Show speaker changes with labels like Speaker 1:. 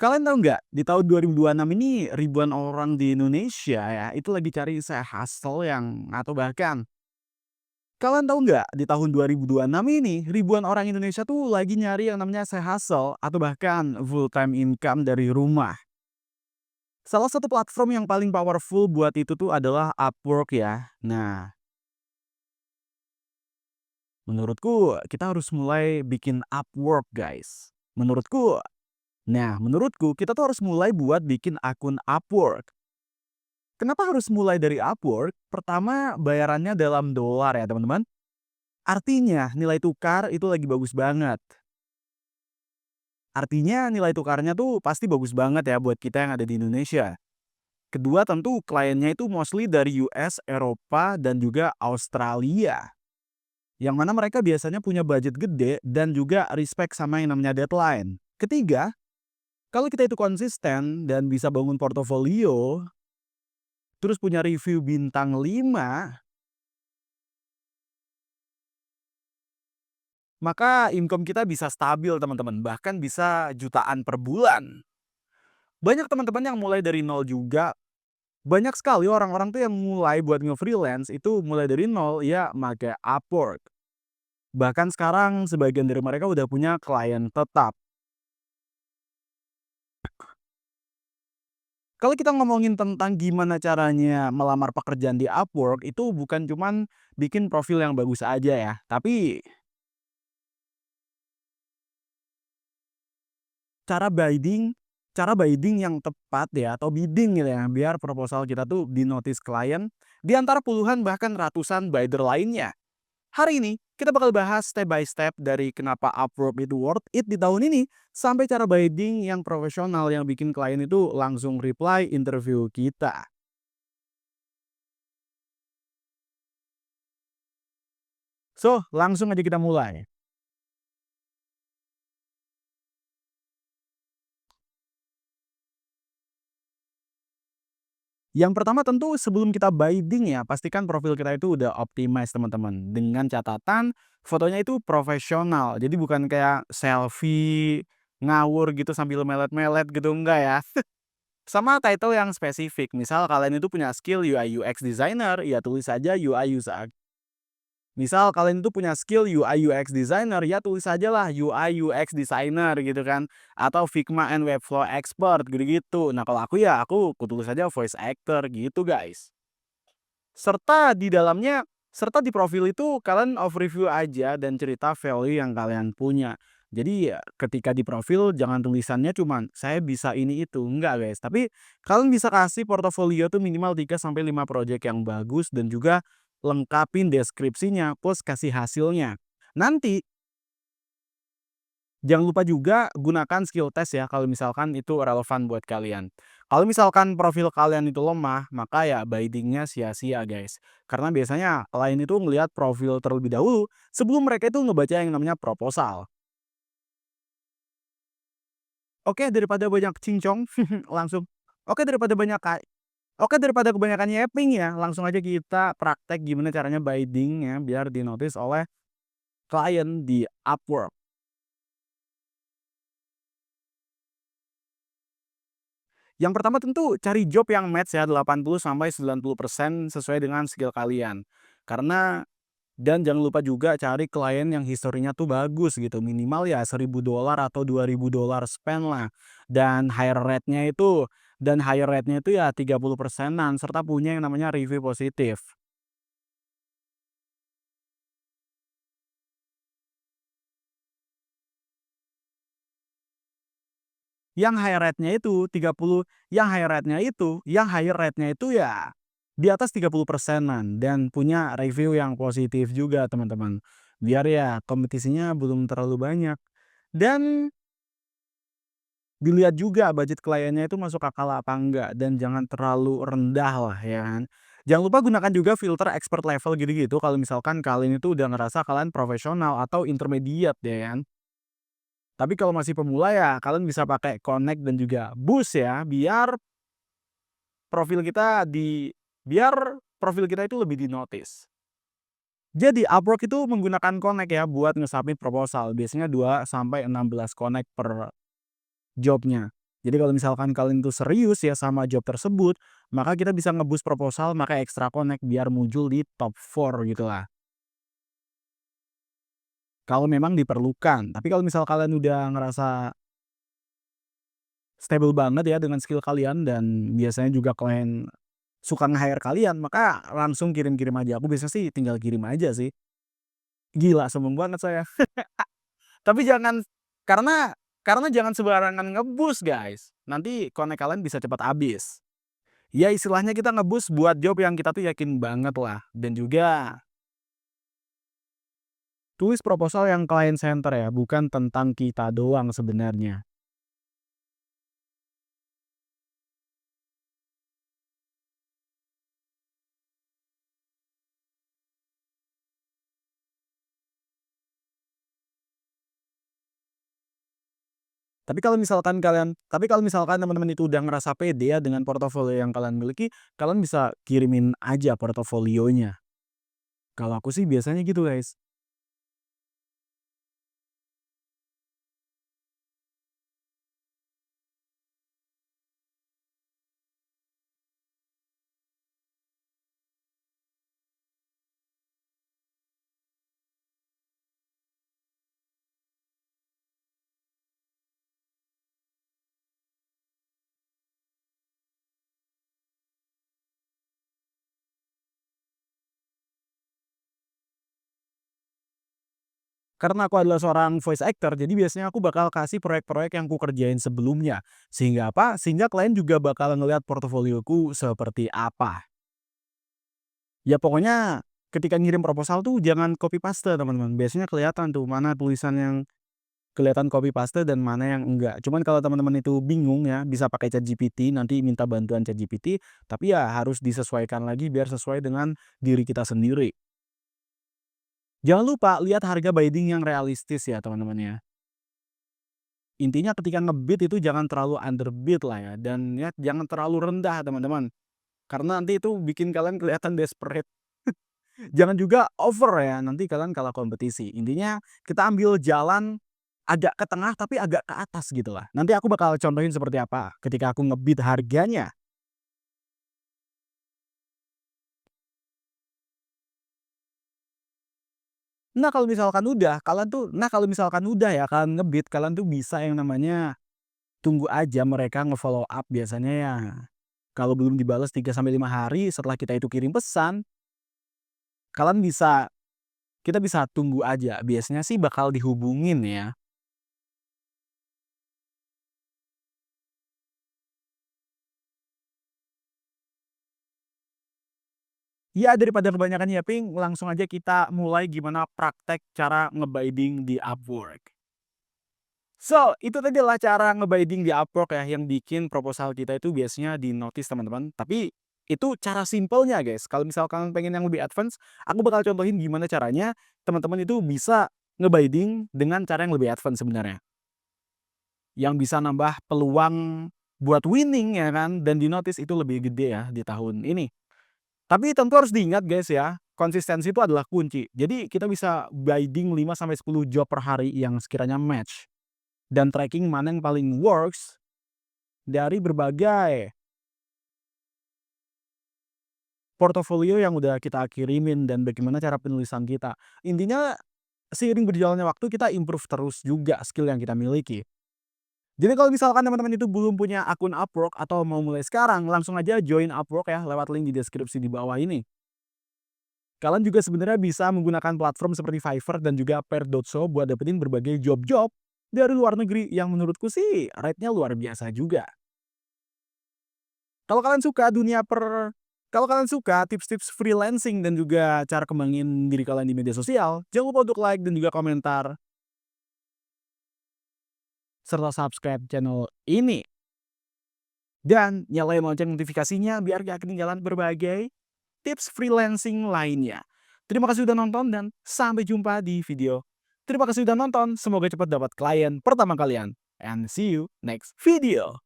Speaker 1: Kalian tahu nggak, di tahun 2026 ini ribuan orang di Indonesia ya, itu lagi cari side hustle yang atau bahkan kalian tahu nggak, di tahun 2026 ini ribuan orang Indonesia tuh lagi nyari yang namanya side hustle atau bahkan full time income dari rumah. Salah satu platform yang paling powerful buat itu tuh adalah Upwork ya. Nah, menurutku kita harus mulai bikin Upwork guys. Menurutku kita tuh harus mulai buat bikin akun Upwork. Kenapa harus mulai dari Upwork? Pertama, bayarannya dalam dolar ya teman-teman. Artinya nilai tukar itu lagi bagus banget. Artinya nilai tukarnya tuh pasti bagus banget ya buat kita yang ada di Indonesia. Kedua tentu kliennya itu mostly dari US, Eropa, dan juga Australia. Yang mana mereka biasanya punya budget gede dan juga respect sama yang namanya deadline. Ketiga, kalau kita itu konsisten dan bisa bangun portofolio, terus punya review bintang 5, maka income kita bisa stabil teman-teman, bahkan bisa jutaan per bulan. Banyak teman-teman yang mulai dari nol juga, banyak sekali orang-orang tuh yang mulai buat nge-freelance itu mulai dari nol ya make Upwork. Bahkan sekarang sebagian dari mereka udah punya klien tetap. Kalau kita ngomongin tentang gimana caranya melamar pekerjaan di Upwork, itu bukan cuman bikin profil yang bagus aja ya, tapi Cara bidding cara bidding yang tepat ya atau bidding gitu ya, biar proposal kita tuh di-notice klien di antara puluhan bahkan ratusan bidder lainnya. Hari ini kita bakal bahas step by step dari kenapa Upwork itu worth it di tahun ini sampai cara bidding yang profesional yang bikin klien itu langsung reply interview kita. So, langsung aja kita mulai. Yang pertama tentu sebelum kita bidding ya, pastikan profil kita itu udah optimize teman-teman. Dengan catatan fotonya itu profesional. Jadi bukan kayak selfie ngawur gitu sambil melet-melet gitu, enggak ya. Sama title yang spesifik. Misal kalian itu punya skill UI UX designer, ya tulis saja UI UX. Misal kalian itu punya skill UI UX designer, ya tulis aja lah UI UX designer gitu kan. Atau Figma and Webflow expert gitu-gitu. Nah kalau aku ya aku tulis aja voice actor gitu guys. Serta di dalamnya, serta di profil itu kalian overview aja dan cerita value yang kalian punya. Jadi ya ketika di profil jangan tulisannya cuman saya bisa ini itu, enggak guys. Tapi kalian bisa kasih portofolio tuh minimal 3 sampai 5 project yang bagus dan juga lengkapin deskripsinya plus kasih hasilnya. Nanti jangan lupa juga gunakan skill test ya kalau misalkan itu relevan buat kalian. Kalau misalkan profil kalian itu lemah, maka ya bidding-nya sia-sia guys. Karena biasanya klien itu ngelihat profil terlebih dahulu sebelum mereka itu ngebaca yang namanya proposal. Oke, daripada banyak cincong langsung oke daripada banyak oke daripada kebanyakan yapping ya, langsung aja kita praktek gimana caranya bidding-nya biar di-notice oleh klien di Upwork. Yang pertama tentu cari job yang match ya 80 sampai 90% sesuai dengan skill kalian. Karena dan jangan lupa juga cari klien yang historinya tuh bagus gitu, minimal ya $1.000 atau $2.000 spend lah. Dan hire rate-nya itu ya 30%-an serta punya yang namanya review positif. Yang high rate-nya itu ya di atas 30%-an dan punya review yang positif juga teman-teman. Biar ya kompetisinya belum terlalu banyak. Dan dilihat juga budget kliennya itu masuk akal apa enggak dan jangan terlalu rendah lah ya kan. Jangan lupa gunakan juga filter expert level gitu-gitu kalau misalkan kalian itu udah ngerasa kalian profesional atau intermediate ya kan. Tapi kalau masih pemula ya kalian bisa pakai connect dan juga boost ya profil kita di biar profil kita itu lebih di-notice. Jadi Upwork itu menggunakan connect ya buat nge proposal, biasanya 2 sampai 16 connect per jobnya. Jadi kalau misalkan kalian tuh serius ya sama job tersebut, maka kita bisa nge-boost proposal, maka extra connect biar muncul di top 4 gitulah. Kalau memang diperlukan. Tapi kalau misal kalian udah ngerasa stable banget ya dengan skill kalian dan biasanya juga klien suka nge-hire kalian, maka langsung kirim-kirim aja. Aku biasanya sih tinggal kirim aja sih. Gila sombong banget saya. Tapi jangan karena jangan sembarangan nge-boost guys, nanti connect kalian bisa cepat habis. Ya istilahnya kita nge-boost buat job yang kita tuh yakin banget lah, dan juga tulis proposal yang client center ya, bukan tentang kita doang sebenarnya. Tapi kalau misalkan teman-teman itu udah ngerasa pede ya dengan portofolio yang kalian miliki, kalian bisa kirimin aja portofolionya. Kalau aku sih biasanya gitu guys. Karena aku adalah seorang voice actor, jadi biasanya aku bakal kasih proyek-proyek yang kukerjain sebelumnya. Sehingga apa? Sehingga klien juga bakal ngelihat portofolioku seperti apa. Ya pokoknya ketika ngirim proposal tuh jangan copy paste teman-teman. Biasanya kelihatan tuh mana tulisan yang kelihatan copy paste dan mana yang enggak. Cuman kalau teman-teman itu bingung ya, bisa pakai ChatGPT, nanti minta bantuan ChatGPT, tapi ya harus disesuaikan lagi biar sesuai dengan diri kita sendiri. Jangan lupa lihat harga bidding yang realistis ya teman-teman ya. Intinya ketika nge-bid itu jangan terlalu underbid lah ya, dan ya jangan terlalu rendah teman-teman. Karena nanti itu bikin kalian kelihatan desperate. Jangan juga over ya, nanti kalian kalah kompetisi. Intinya kita ambil jalan agak ke tengah tapi agak ke atas gitu lah. Nanti aku bakal contohin seperti apa ketika aku nge-bid harganya. Kalau misalkan udah ya kalian nge-bid, kalian tuh bisa yang namanya tunggu aja mereka nge-follow up biasanya ya. Kalau belum dibalas 3 sampai 5 hari setelah kita itu kirim pesan, kalian bisa kita bisa tunggu aja. Biasanya sih bakal dihubungin ya. Ya daripada kebanyakan yapping, langsung aja kita mulai gimana praktek cara nge-bidding di Upwork. So, itu tadi adalah cara nge-bidding di Upwork ya, yang bikin proposal kita itu biasanya di-notice teman-teman. Tapi itu cara simpelnya guys. Kalau misalkan pengen yang lebih advance, aku bakal contohin gimana caranya teman-teman itu bisa nge-bidding dengan cara yang lebih advance sebenarnya. Yang bisa nambah peluang buat winning ya kan, dan di-notice itu lebih gede ya di tahun ini. Tapi tentu harus diingat guys ya, konsistensi itu adalah kunci. Jadi kita bisa bidding 5 sampai 10 job per hari yang sekiranya match. Dan tracking mana yang paling works dari berbagai portofolio yang udah kita kirimin dan bagaimana cara penulisan kita. Intinya seiring berjalannya waktu kita improve terus juga skill yang kita miliki. Jadi kalau misalkan teman-teman itu belum punya akun Upwork atau mau mulai sekarang, langsung aja join Upwork ya lewat link di deskripsi di bawah ini. Kalian juga sebenarnya bisa menggunakan platform seperti Fiverr dan juga Pair.so buat dapetin berbagai job-job dari luar negeri yang menurutku sih rate-nya luar biasa juga. Kalau kalian suka dunia per Kalau kalian suka tips-tips freelancing dan juga cara kembangin diri kalian di media sosial, jangan lupa untuk like dan juga komentar serta subscribe channel ini. Dan nyalain lonceng notifikasinya biar gak ketinggalan berbagai tips freelancing lainnya. Terima kasih sudah nonton dan sampai jumpa di video. Terima kasih sudah nonton, semoga cepat dapat klien pertama kalian. And see you next video.